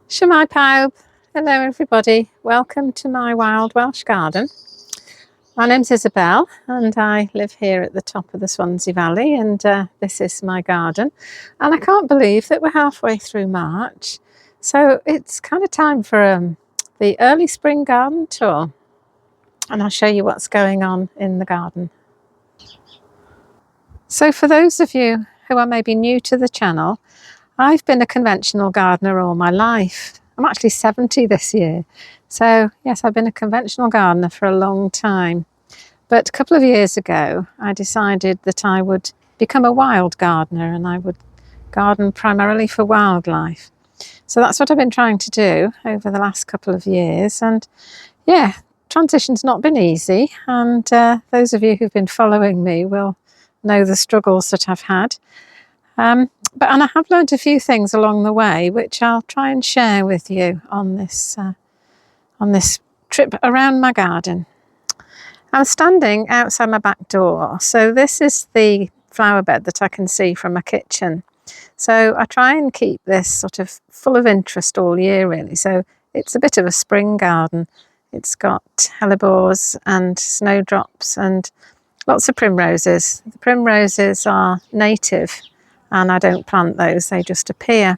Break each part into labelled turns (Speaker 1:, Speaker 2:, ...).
Speaker 1: Shwmae pawb. Hello everybody. Welcome to my wild Welsh garden. My name's Isabel and I live here at the top of the Swansea Valley, and this is my garden. And I can't believe that we're halfway through March. So it's kind of time for the early spring garden tour. And I'll show you what's going on in the garden. So for those of you who are maybe new to the channel, I've been a conventional gardener all my life. I'm actually 70 this year. So yes, I've been a conventional gardener for a long time. But a couple of years ago, I decided that I would become a wild gardener and I would garden primarily for wildlife. So that's what I've been trying to do over the last couple of years. And yeah, transition's not been easy. And those of you who've been following me will know the struggles that I've had. And I have learned a few things along the way, which I'll try and share with you on this trip around my garden. I'm standing outside my back door. So this is the flower bed that I can see from my kitchen. So I try and keep this sort of full of interest all year, really. So it's a bit of a spring garden. It's got hellebores and snowdrops and lots of primroses. The primroses are native, and I don't plant those, they just appear.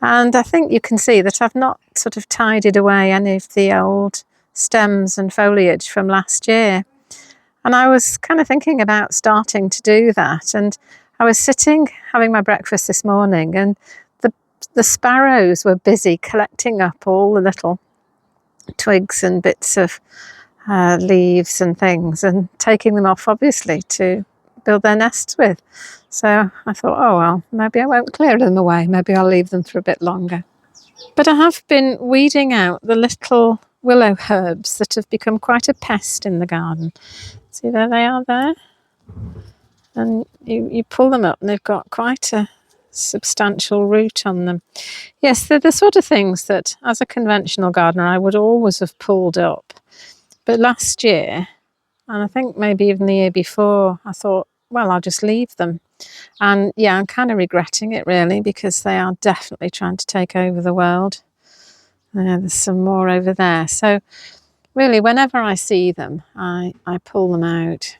Speaker 1: And I think you can see that I've not sort of tidied away any of the old stems and foliage from last year. And I was kind of thinking about starting to do that. And I was sitting having my breakfast this morning, and the sparrows were busy collecting up all the little twigs and bits of leaves and things and taking them off, obviously, to build their nests with. So I thought, oh well, maybe I won't clear them away, maybe I'll leave them for a bit longer. But I have been weeding out the little willow herbs that have become quite a pest in the garden. See, there they are there. And you pull them up and they've got quite a substantial root on them. Yes, they're the sort of things that as a conventional gardener I would always have pulled up. But last year, and I think maybe even the year before, I thought, well, I'll just leave them. And yeah, I'm kind of regretting it really, because they are definitely trying to take over the world. There's some more over there. So really, whenever I see them, I pull them out.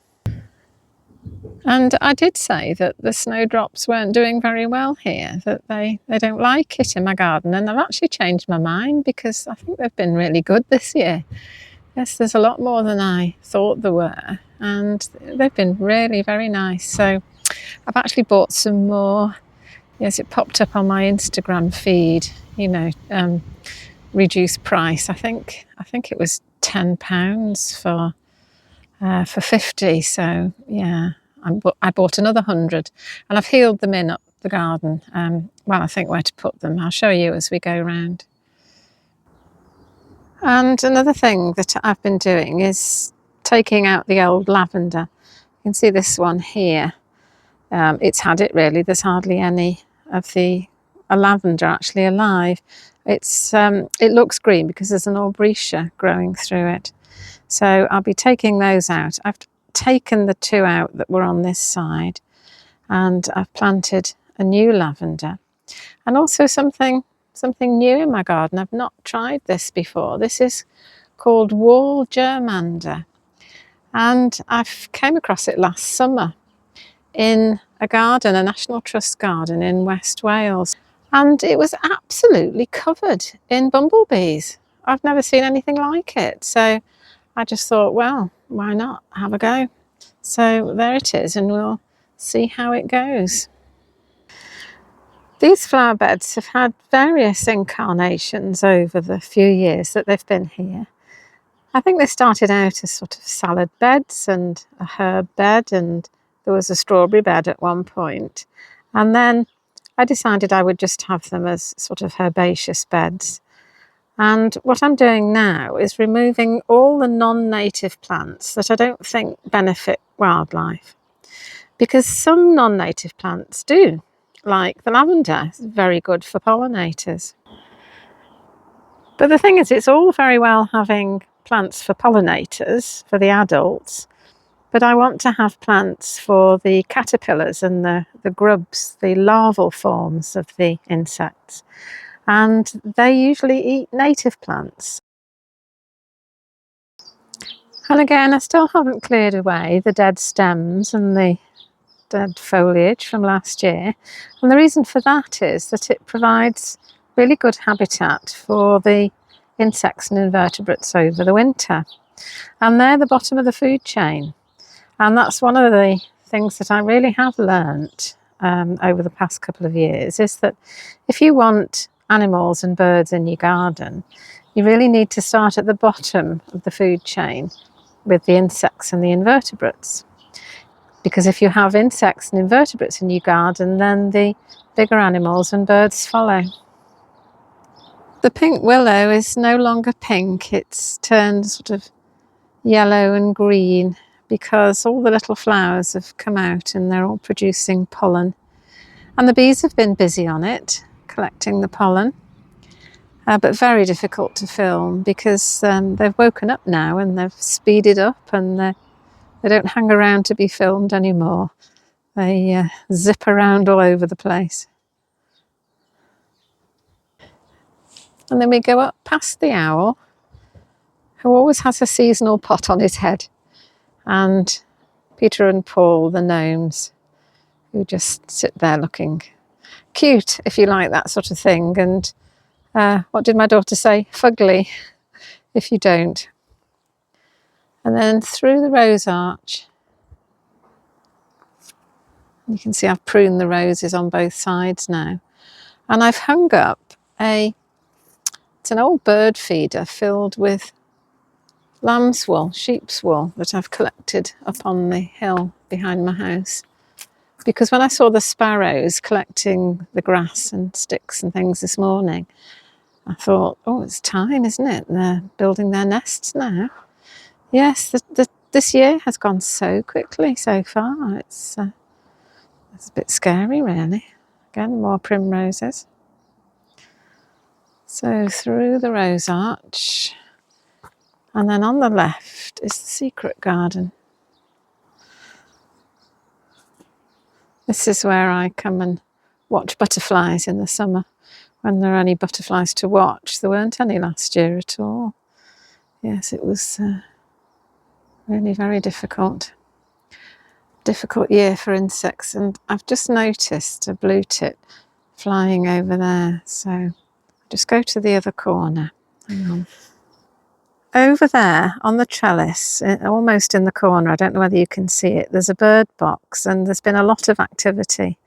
Speaker 1: And I did say that the snowdrops weren't doing very well here, that they don't like it in my garden. And I've actually changed my mind, because I think they've been really good this year. Yes, there's a lot more than I thought there were, and they've been really very nice. So I've actually bought some more. Yes, it popped up on my Instagram feed, you know, reduced price. I think it was £10 for 50. So yeah, I bought another 100, and I've healed them in up the garden. Well, I think where to put them. I'll show you as we go around. And another thing that I've been doing is taking out the old lavender. You can see this one here. It's had it really. There's hardly any of the lavender actually alive. It looks green because there's an aubrietia growing through it. So I'll be taking those out. I've taken the two out that were on this side, and I've planted a new lavender. And also something new in my garden. I've not tried this before. This is called wall germander, and I've came across it last summer in a garden, a National Trust garden in West Wales, and it was absolutely covered in bumblebees. I've never seen anything like it, so I just thought, well, why not have a go? So there it is, and we'll see how it goes. These flower beds have had various incarnations over the few years that they've been here. I think they started out as sort of salad beds and a herb bed, and there was a strawberry bed at one point. And then I decided I would just have them as sort of herbaceous beds. And what I'm doing now is removing all the non-native plants that I don't think benefit wildlife, because some non-native plants do. Like the lavender, it's very good for pollinators. But the thing is, it's all very well having plants for pollinators, for the adults, but I want to have plants for the caterpillars and the grubs, the larval forms of the insects. and they usually eat native plants. And again, I still haven't cleared away the dead stems and the dead foliage from last year. And the reason for that is that it provides really good habitat for the insects and invertebrates over the winter. And they're the bottom of the food chain. And that's one of the things that I really have learnt over the past couple of years, is that if you want animals and birds in your garden, you really need to start at the bottom of the food chain with the insects and the invertebrates. Because if you have insects and invertebrates in your garden, then the bigger animals and birds follow. The pink willow is no longer pink, it's turned sort of yellow and green because all the little flowers have come out and they're all producing pollen. And the bees have been busy on it, collecting the pollen. But very difficult to film because they've woken up now and they've speeded up, and they don't hang around to be filmed anymore. They zip around all over the place. And then we go up past the owl, who always has a seasonal pot on his head, and Peter and Paul, the gnomes, who just sit there looking cute, if you like that sort of thing. And what did my daughter say? Fugly, if you don't. And then through the rose arch, you can see I've pruned the roses on both sides now. And I've hung up it's an old bird feeder filled with lamb's wool, sheep's wool, that I've collected up on the hill behind my house. Because when I saw the sparrows collecting the grass and sticks and things this morning, I thought, oh, it's time, isn't it? They're building their nests now. Yes, this year has gone so quickly so far. It's a bit scary, really. Again, more primroses. So through the rose arch, and then on the left is the secret garden. This is where I come and watch butterflies in the summer. When there are any butterflies to watch, there weren't any last year at all. Yes, it was really very difficult year for insects. And I've just noticed a blue tit flying over there. So I'll just go to the other corner. Hang on. Over there on the trellis, almost in the corner, I don't know whether you can see it, there's a bird box, and there's been a lot of activity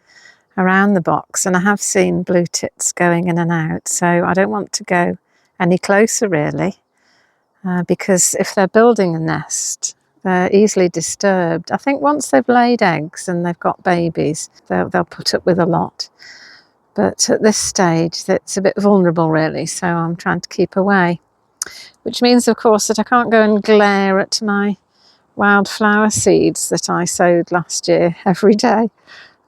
Speaker 1: around the box, and I have seen blue tits going in and out, so I don't want to go any closer really, because if they're building a nest, they're easily disturbed. I think once they've laid eggs and they've got babies, they'll put up with a lot. But at this stage, it's a bit vulnerable really, so I'm trying to keep away. Which means, of course, that I can't go and glare at my wildflower seeds that I sowed last year every day,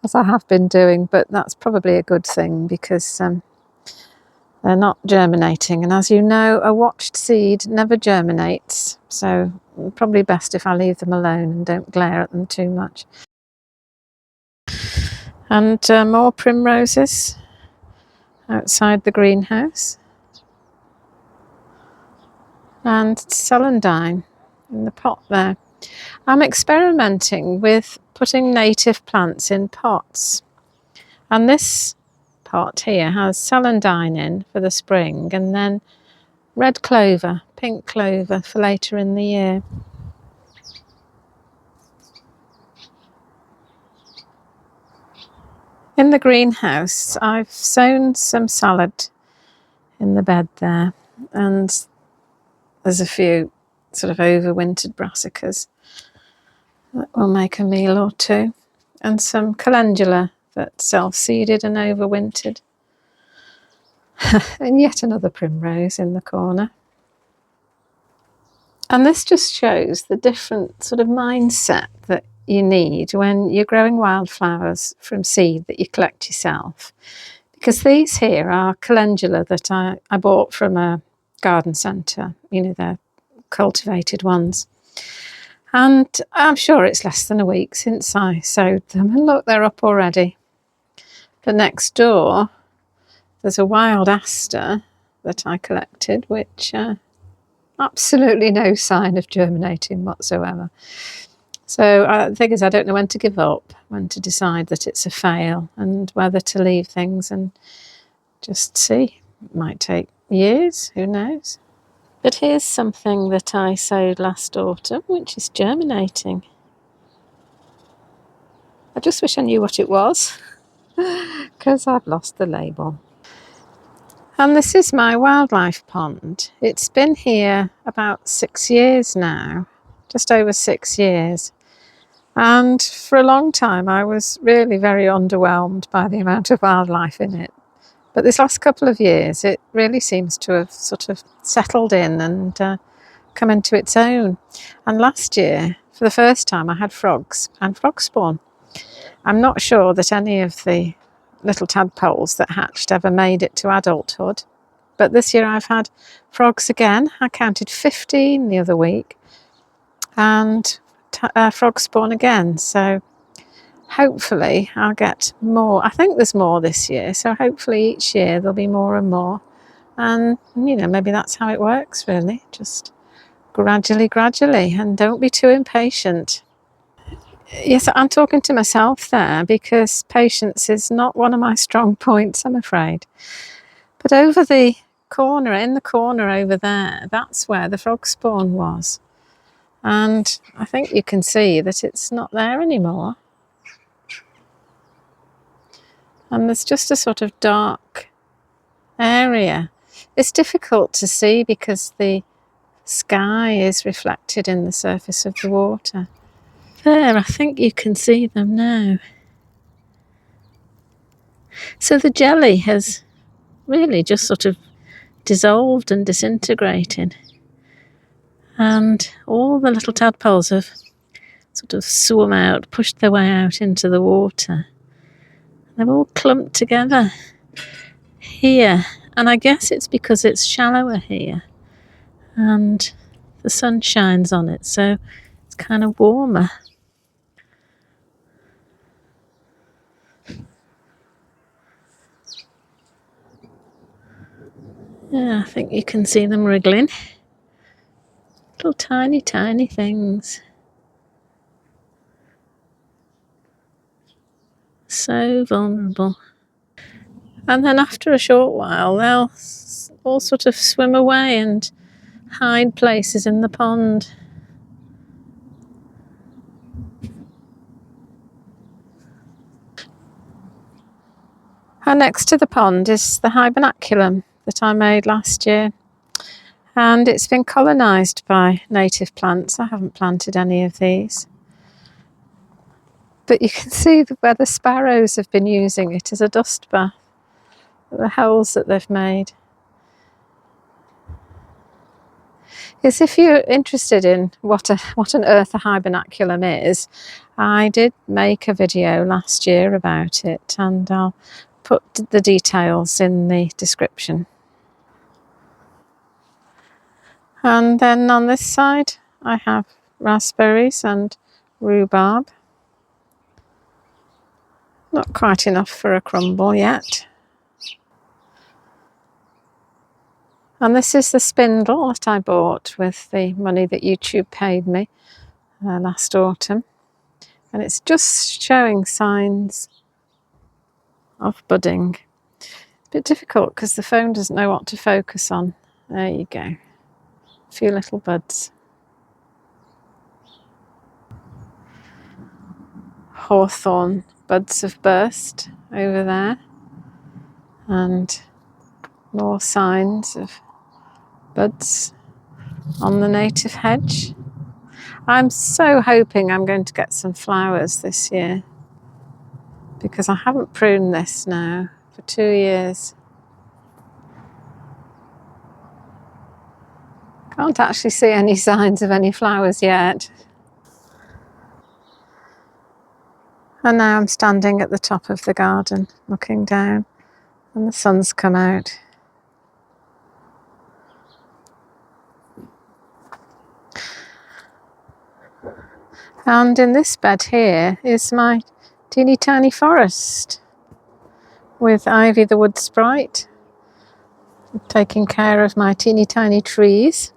Speaker 1: as I have been doing. But that's probably a good thing because they're not germinating. And as you know, a watched seed never germinates. So probably best if I leave them alone and don't glare at them too much. And more primroses outside the greenhouse. And celandine in the pot there. I'm experimenting with putting native plants in pots. And this pot here has celandine in for the spring, and then red clover, pink clover for later in the year. In the greenhouse, I've sown some salad in the bed there, and there's a few sort of overwintered brassicas that will make a meal or two, and some calendula that self-seeded and overwintered. And yet another primrose in the corner. And this just shows the different sort of mindset that you need when you're growing wildflowers from seed that you collect yourself. Because these here are calendula that I bought from a garden centre. You know, they're cultivated ones. And I'm sure it's less than a week since I sowed them. And look, they're up already. But next door, There's a wild aster that I collected, which absolutely no sign of germinating whatsoever. So the thing is, I don't know when to give up, when to decide that it's a fail, and whether to leave things and just see. It might take years, who knows? But here's something that I sowed last autumn, which is germinating. I just wish I knew what it was, because I've lost the label. And this is my wildlife pond. It's been here about 6 years now, just over 6 years. And for a long time I was really very underwhelmed by the amount of wildlife in it. But this last couple of years it really seems to have sort of settled in and come into its own. And last year, for the first time, I had frogs and frog spawn. I'm not sure that any of the little tadpoles that hatched ever made it to adulthood. But this year I've had frogs again. I counted 15 the other week. And frog spawn again. So hopefully I'll get more. I think there's more this year. So hopefully each year there'll be more and more. And, you know, maybe that's how it works, really. Just gradually, and don't be too impatient. Yes, I'm talking to myself there because patience is not one of my strong points, I'm afraid. But over the corner, in the corner over there, that's where the frog spawn was. And I think you can see that it's not there anymore. And there's just a sort of dark area. It's difficult to see because the sky is reflected in the surface of the water. There, I think you can see them now. So the jelly has really just sort of dissolved and disintegrated. And all the little tadpoles have sort of swum out, pushed their way out into the water. They've all clumped together here. And I guess it's because it's shallower here. And the sun shines on it, so it's kind of warmer. Yeah, I think you can see them wriggling. Little tiny, tiny things. So vulnerable. And then after a short while, they'll all sort of swim away and hide places in the pond. And next to the pond is the hybernaculum that I made last year. And it's been colonised by native plants. I haven't planted any of these. But you can see where the sparrows have been using it as a dust bath, the holes that they've made. Yes, if you're interested in what on earth a hybernaculum is, I did make a video last year about it, and I'll put the details in the description. And then on this side I have raspberries and rhubarb. Not quite enough for a crumble yet. And this is the spindle that I bought with the money that YouTube paid me last autumn. And it's just showing signs of budding. A bit difficult because the phone doesn't know what to focus on. There you go. A few little buds. Hawthorn buds have burst over there. And more signs of buds on the native hedge. I'm so hoping I'm going to get some flowers this year because I haven't pruned this now for 2 years. Can't actually see any signs of any flowers yet. And now I'm standing at the top of the garden looking down and the sun's come out. And in this bed here is my teeny tiny forest with Ivy the wood sprite taking care of my teeny tiny trees.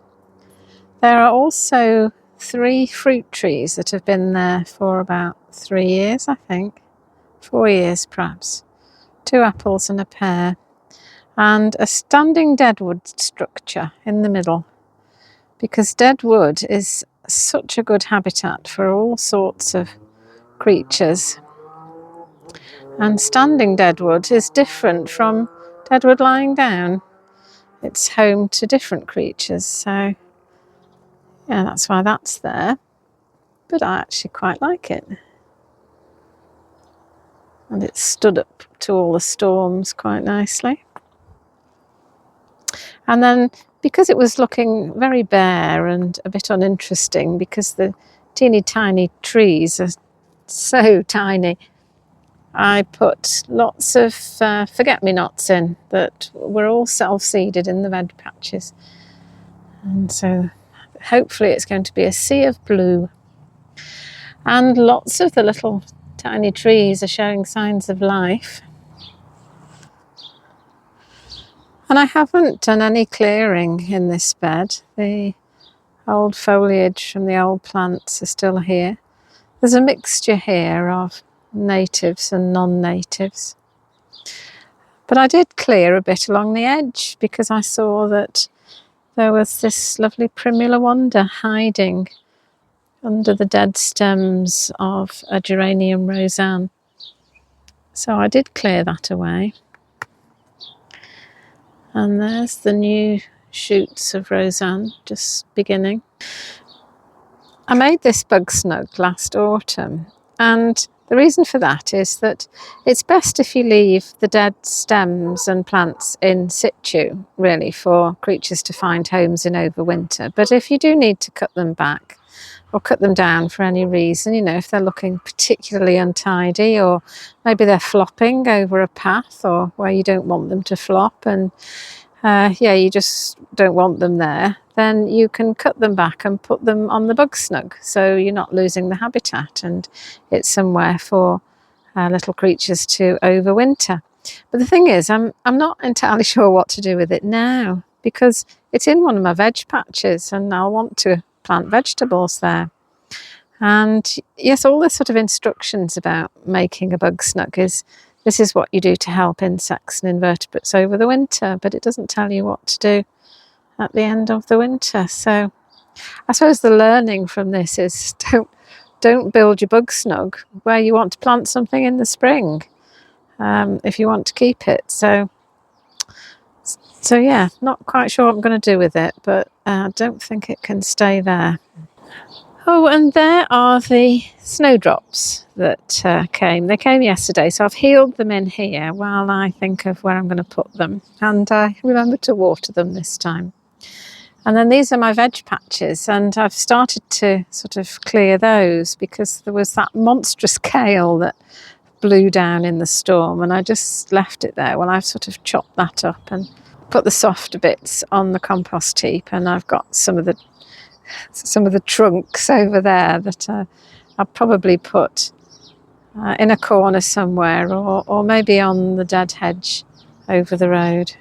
Speaker 1: There are also 3 fruit trees that have been there for about 3 years, I think. 4 years perhaps. 2 apples and a pear. And a standing deadwood structure in the middle, because deadwood is such a good habitat for all sorts of creatures. And standing deadwood is different from deadwood lying down. It's home to different creatures, so yeah, that's why that's there. But I actually quite like it. And it's stood up to all the storms quite nicely. And then, because it was looking very bare and a bit uninteresting, because the teeny tiny trees are so tiny, I put lots of forget-me-nots in that were all self-seeded in the veg patches. And so hopefully it's going to be a sea of blue. And lots of the little tiny trees are showing signs of life. And I haven't done any clearing in this bed. The old foliage from the old plants are still here. There's a mixture here of natives and non-natives. But I did clear a bit along the edge because I saw that there was this lovely Primula wanda hiding under the dead stems of a Geranium Roseanne. So I did clear that away. And there's the new shoots of Roseanne just beginning. I made this bug snug last autumn, and the reason for that is that it's best if you leave the dead stems and plants in situ, really, for creatures to find homes in overwinter. But if you do need to cut them back or cut them down for any reason, you know, if they're looking particularly untidy, or maybe they're flopping over a path or where you don't want them to flop, and you just don't want them there, then you can cut them back and put them on the bug snug, so you're not losing the habitat and it's somewhere for little creatures to overwinter. But the thing is, I'm not entirely sure what to do with it now, because it's in one of my veg patches and I'll want to plant vegetables there. And yes, all the sort of instructions about making a bug snug is, this is what you do to help insects and invertebrates over the winter, but it doesn't tell you what to do at the end of the winter. So I suppose the learning from this is don't build your bug snug where you want to plant something in the spring, if you want to keep it. So yeah, not quite sure what I'm going to do with it, but I don't think it can stay there. Oh, and there are the snowdrops that came. They came yesterday, so I've healed them in here while I think of where I'm going to put them. And I remember to water them this time. And then these are my veg patches, and I've started to sort of clear those because there was that monstrous kale that blew down in the storm, and I just left it there. Well, I've sort of chopped that up and put the softer bits on the compost heap, and I've got some of the trunks over there that I'll probably put in a corner somewhere, or maybe on the dead hedge over the road.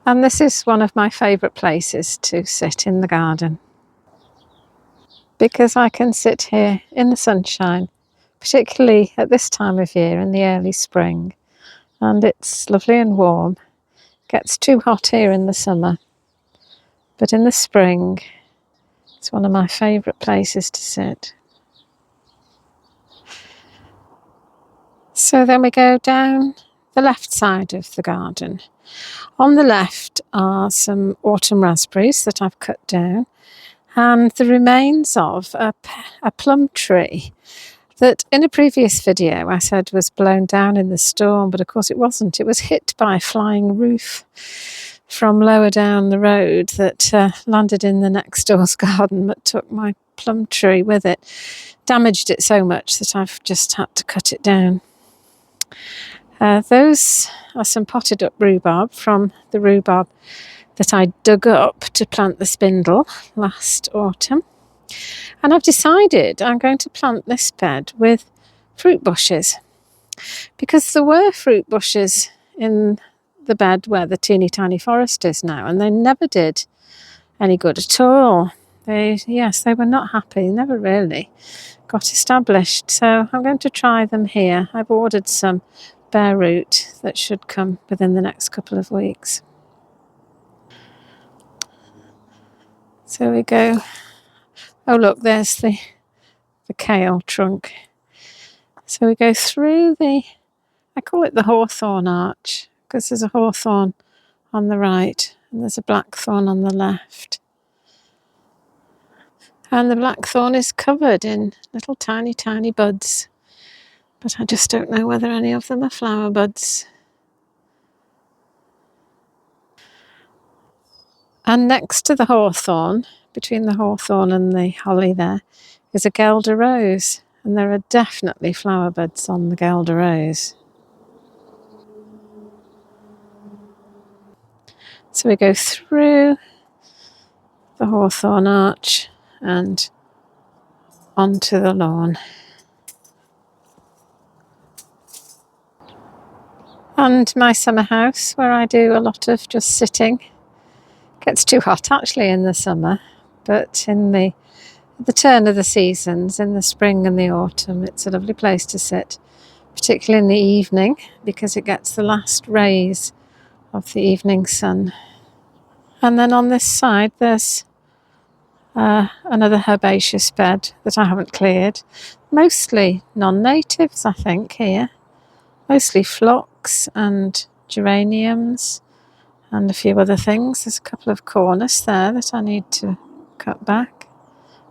Speaker 1: And this is one of my favourite places to sit in the garden, because I can sit here in the sunshine, particularly at this time of year in the early spring, and it's lovely and warm. It gets too hot here in the summer, but in the spring it's one of my favourite places to sit. So then we go down the left side of the garden. On the left are some autumn raspberries that I've cut down, and the remains of a plum tree that in a previous video I said was blown down in the storm, but of course it wasn't. It was hit by a flying roof from lower down the road that landed in the next door's garden, but took my plum tree with it. Damaged it so much that I've just had to cut it down. Those are some potted up rhubarb from the rhubarb that I dug up to plant the spindle last autumn. And I've decided I'm going to plant this bed with fruit bushes, because there were fruit bushes in the bed where the teeny tiny forest is now, and they never did any good at all. They were not happy, never really got established. So I'm going to try them here. I've ordered some bare root that should come within the next couple of weeks. So we go. Oh look, there's the kale trunk. So we go through I call it the hawthorn arch, because there's a hawthorn on the right and there's a blackthorn on the left. And the blackthorn is covered in little tiny, tiny buds. But I just don't know whether any of them are flower buds. And next to the hawthorn, between the hawthorn and the holly there, is a Guelder rose. And there are definitely flower buds on the Guelder rose. So we go through the hawthorn arch and onto the lawn. And my summer house, where I do a lot of just sitting. Gets too hot actually in the summer, but in the turn of the seasons, in the spring and the autumn, it's a lovely place to sit, particularly in the evening, because it gets the last rays of the evening sun. And then on this side there's another herbaceous bed that I haven't cleared. Mostly non-natives, I think, here. Mostly phlox and geraniums and a few other things. There's a couple of cornus there that I need to cut back.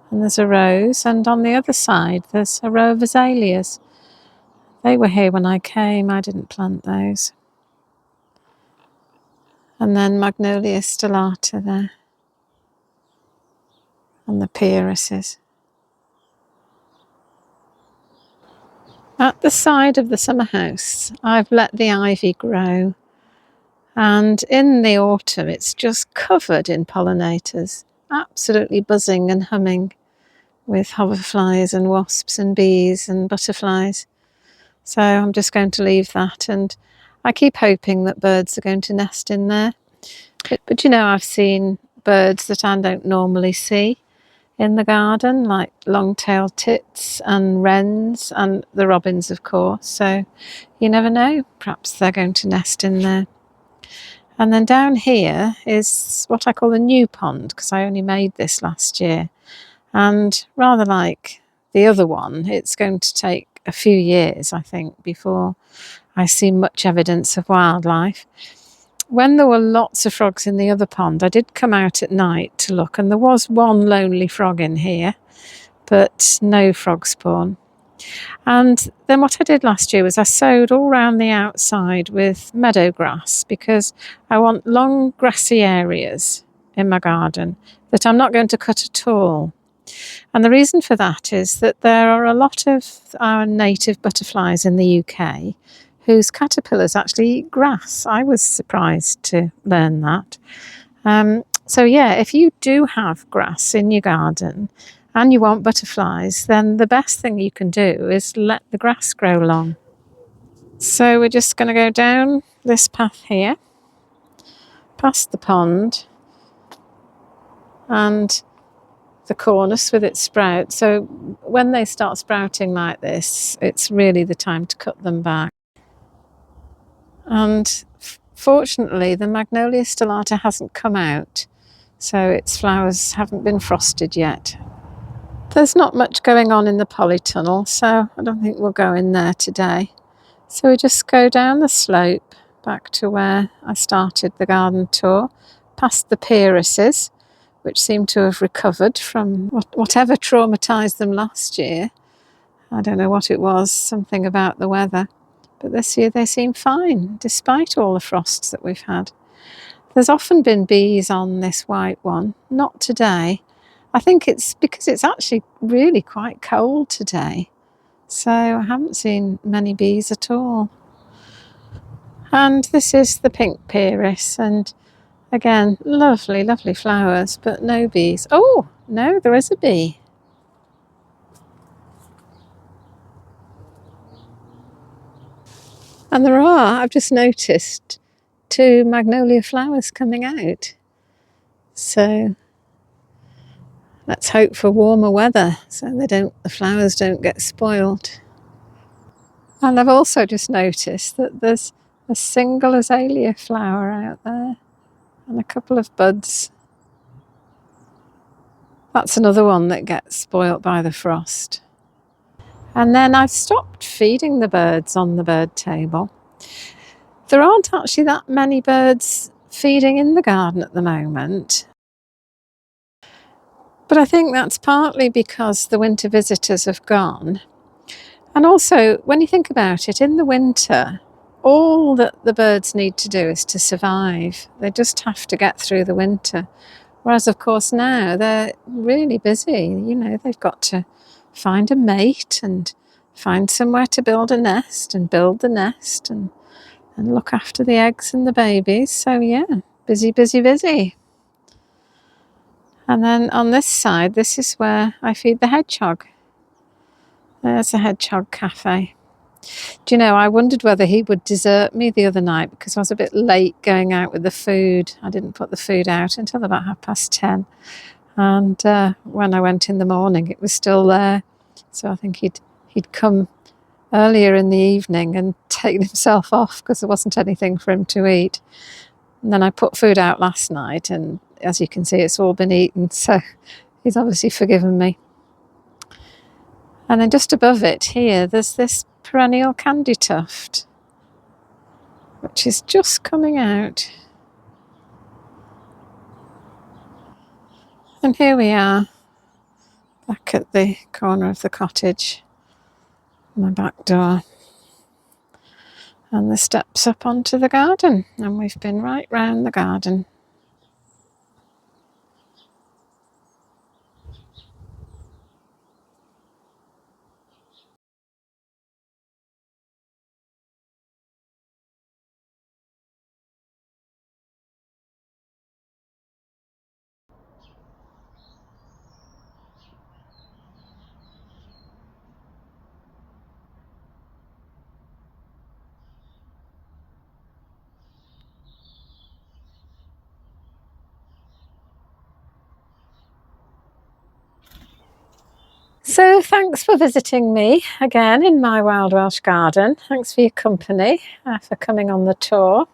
Speaker 1: And there's a rose, and on the other side there's a row of azaleas. They were here when I came, I didn't plant those. And then Magnolia stellata there. And the pieruses. At the side of the summer house, I've let the ivy grow. And in the autumn, it's just covered in pollinators, absolutely buzzing and humming with hoverflies and wasps and bees and butterflies. So I'm just going to leave that, and I keep hoping that birds are going to nest in there. But you know, I've seen birds that I don't normally see in the garden, like long-tailed tits and wrens and the robins, of course. So you never know, perhaps they're going to nest in there. And then down here is what I call a new pond, because I only made this last year. And rather like the other one, it's going to take a few years, I think, before I see much evidence of wildlife. When there were lots of frogs in the other pond, I did come out at night to look, and there was one lonely frog in here, but no frog spawn. And then what I did last year was I sowed all round the outside with meadow grass, because I want long grassy areas in my garden that I'm not going to cut at all. And the reason for that is that there are a lot of our native butterflies in the UK whose caterpillars actually eat grass. I was surprised to learn that. So yeah, if you do have grass in your garden and you want butterflies, then the best thing you can do is let the grass grow long. So we're just going to go down this path here, past the pond and the cornus with its sprout. So when they start sprouting like this, it's really the time to cut them back. And fortunately, the Magnolia stellata hasn't come out, so its flowers haven't been frosted yet. There's not much going on in the polytunnel, so I don't think we'll go in there today. So we just go down the slope back to where I started the garden tour, past the pieruses, which seem to have recovered from whatever traumatised them last year. I don't know what it was, something about the weather. But this year they seem fine, despite all the frosts that we've had. There's often been bees on this white one, not today. I think it's because it's actually really quite cold today. So I haven't seen many bees at all. And this is the pink pieris, and again, lovely, lovely flowers, but no bees. Oh, no, there is a bee. And there are, I've just noticed, to magnolia flowers coming out. So let's hope for warmer weather so the flowers don't get spoiled. And I've also just noticed that there's a single azalea flower out there and a couple of buds. That's another one that gets spoilt by the frost. And then I've stopped feeding the birds on the bird table. There aren't actually that many birds feeding in the garden at the moment. But I think that's partly because the winter visitors have gone. And also, when you think about it, in the winter, all that the birds need to do is to survive. They just have to get through the winter. Whereas, of course, now they're really busy. You know, they've got to find a mate and find somewhere to build a nest and build the nest and look after the eggs and the babies. So, yeah, busy, busy, busy. And then on this side, this is where I feed the hedgehog. There's a hedgehog cafe. Do you know, I wondered whether he would desert me the other night because I was a bit late going out with the food. I didn't put the food out until about 10:30. And when I went in the morning, it was still there. So I think he'd come earlier in the evening and taken himself off because there wasn't anything for him to eat. And then I put food out last night, and as you can see, it's all been eaten. So he's obviously forgiven me. And then just above it here, there's this perennial candy tuft, which is just coming out. And here we are, back at the corner of the cottage, my back door. And the steps up onto the garden, and we've been right round the garden. So thanks for visiting me again in my Wild Welsh garden. Thanks for your company, for coming on the tour.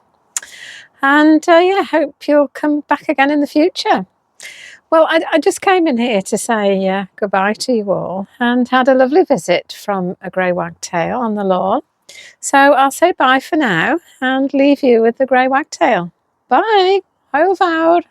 Speaker 1: And yeah, hope you'll come back again in the future. Well, I just came in here to say goodbye to you all and had a lovely visit from a grey wagtail on the lawn. So I'll say bye for now and leave you with the grey wagtail. Bye. Hwyl fawr.